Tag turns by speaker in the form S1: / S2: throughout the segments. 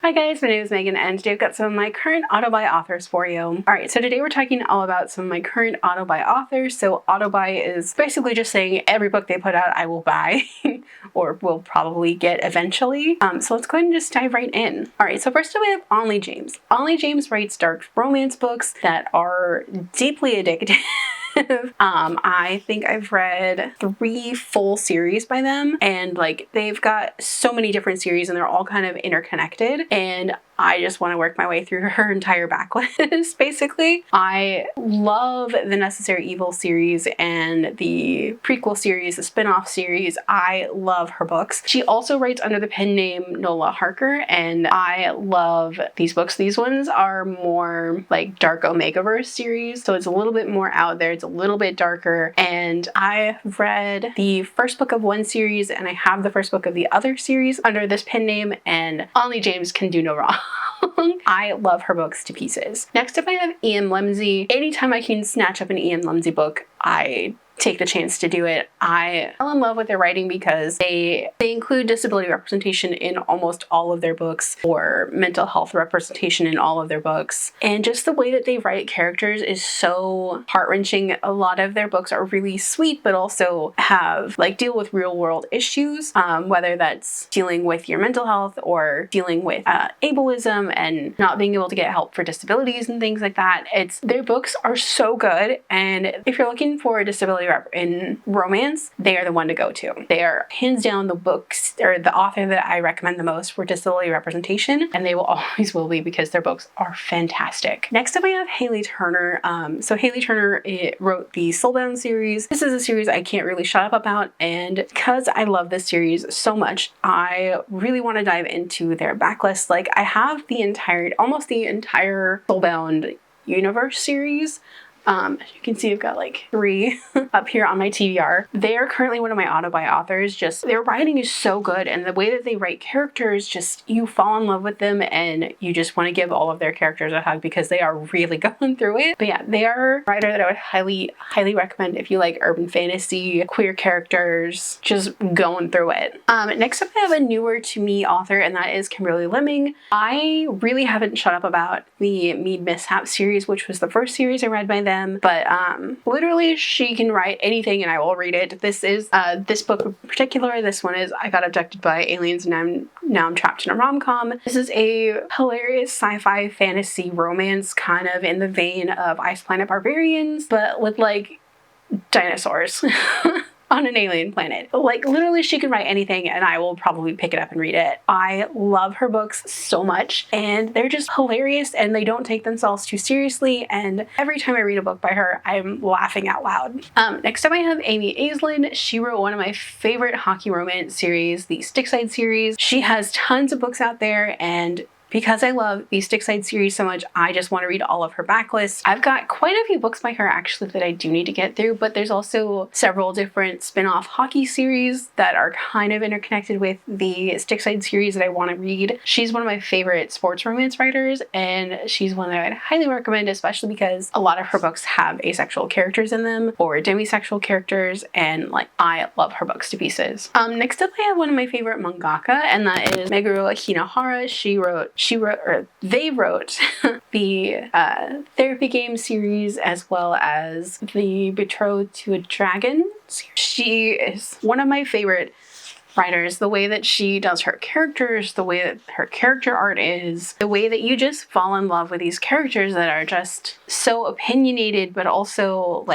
S1: Hi guys, my name is Megan and today I've got some of my current auto-buy authors for you. Alright, so today we're talking all about some of my current auto-buy authors. So auto-buy is basically just saying every book they put out I will buy or will probably get eventually. So let's go ahead and just dive right in. Alright, so first up we have Onley James. Onley James writes dark romance books that are deeply addictive. I think I've read 3 full series by them, and like they've got so many different series and they're all kind of interconnected, and I just want to work my way through her entire backlist, basically. I love the Necessary Evil series and the prequel series, the spin-off series. I love her books. She also writes under the pen name Nola Harker, and I love these books. These ones are more like Dark Omegaverse series, so it's a little bit more out there. It's a little bit darker, and I've read the first book of one series and I have the first book of the other series under this pen name, and Onley James can do no wrong. I love her books to pieces. Next up I have E.M. Lindsey. Anytime I can snatch up an E.M. Lindsey book, I take the chance to do it. I fell in love with their writing because they include disability representation in almost all of their books, or mental health representation in all of their books. And just the way that they write characters is so heart-wrenching. A lot of their books are really sweet, but also have deal with real world issues, whether that's dealing with your mental health or dealing with ableism and not being able to get help for disabilities and things like that. Their books are so good, and if you're looking for a disability in romance, they are the one to go to. They are hands down the books or the author that I recommend the most for disability representation, and they will always will be because their books are fantastic. Next up I have Hailey Turner. So Hailey Turner wrote the Soulbound series. This is a series I can't really shut up about, and because I love this series so much, I really want to dive into their backlist. Like, I have almost the entire Soulbound universe series. As you can see, I've got 3 up here on my TBR. They are currently one of my auto-buy authors. Just their writing is so good, and the way that they write characters, just you fall in love with them and you just want to give all of their characters a hug because they are really going through it. But yeah, they are a writer that I would highly recommend if you like urban fantasy, queer characters, just going through it. Next up I have a newer to me author, and that is Kimberly Lemming. I really haven't shut up about the Mead Mishap series, which was the first series I read by them. But literally she can write anything and I will read it. This is this book in particular. This one is I Got Abducted by Aliens and now I'm Trapped in a Rom-Com. This is a hilarious sci-fi fantasy romance, kind of in the vein of Ice Planet Barbarians, but with dinosaurs. On an alien planet. Literally she can write anything and I will probably pick it up and read it. I love her books so much, and they're just hilarious, and they don't take themselves too seriously, and every time I read a book by her, I'm laughing out loud. Next up I have Amy Aislen. She wrote one of my favorite hockey romance series, the Stickside series. She has tons of books out there, and because I love the Stickside series so much, I just want to read all of her backlists. I've got quite a few books by her actually that I do need to get through, but there's also several different spin-off hockey series that are kind of interconnected with the Stickside series that I want to read. She's one of my favorite sports romance writers, and she's one that I would highly recommend, especially because a lot of her books have asexual characters in them or demisexual characters, and I love her books to pieces. Next up I have one of my favorite mangaka, and that is Meguru Hinohara. They wrote the Therapy Game series as well as the Betrothed to a Dragon series. She is one of my favorite writers. The way that she does her characters, the way that her character art is, the way that you just fall in love with these characters that are just so opinionated but also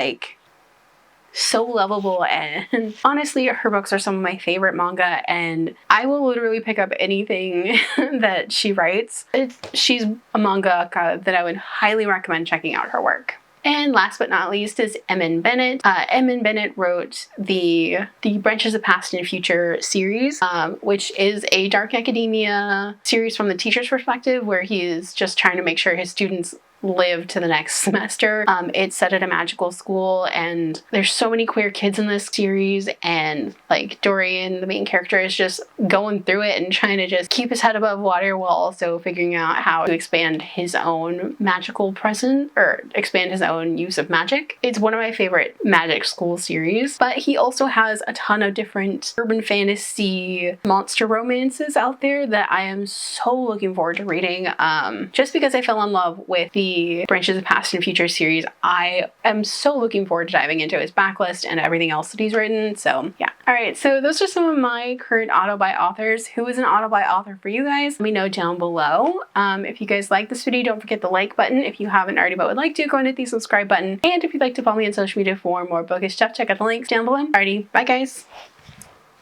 S1: so lovable. And honestly, her books are some of my favorite manga, and I will literally pick up anything that she writes. She's a mangaka that I would highly recommend checking out her work. And last but not least is Emin Bennet. Emin Bennet wrote the Branches of Past and Future series, which is a dark academia series from the teacher's perspective, where he is just trying to make sure his students live to the next semester. It's set at a magical school, and there's so many queer kids in this series, and like Dorian, the main character, is just going through it and trying to just keep his head above water while also figuring out how to expand his own magical presence, or expand his own use of magic. It's one of my favorite magic school series, but he also has a ton of different urban fantasy monster romances out there that I am so looking forward to reading. Just because I fell in love with the Branches of Past and Future series, I am so looking forward to diving into his backlist and everything else that he's written. So yeah. Alright, so those are some of my current auto-buy authors. Who is an auto-buy author for you guys? Let me know down below. If you guys like this video, don't forget the like button. If you haven't already but would like to, go and hit the subscribe button. And if you'd like to follow me on social media for more bookish stuff, check out the links down below. Alrighty, bye guys!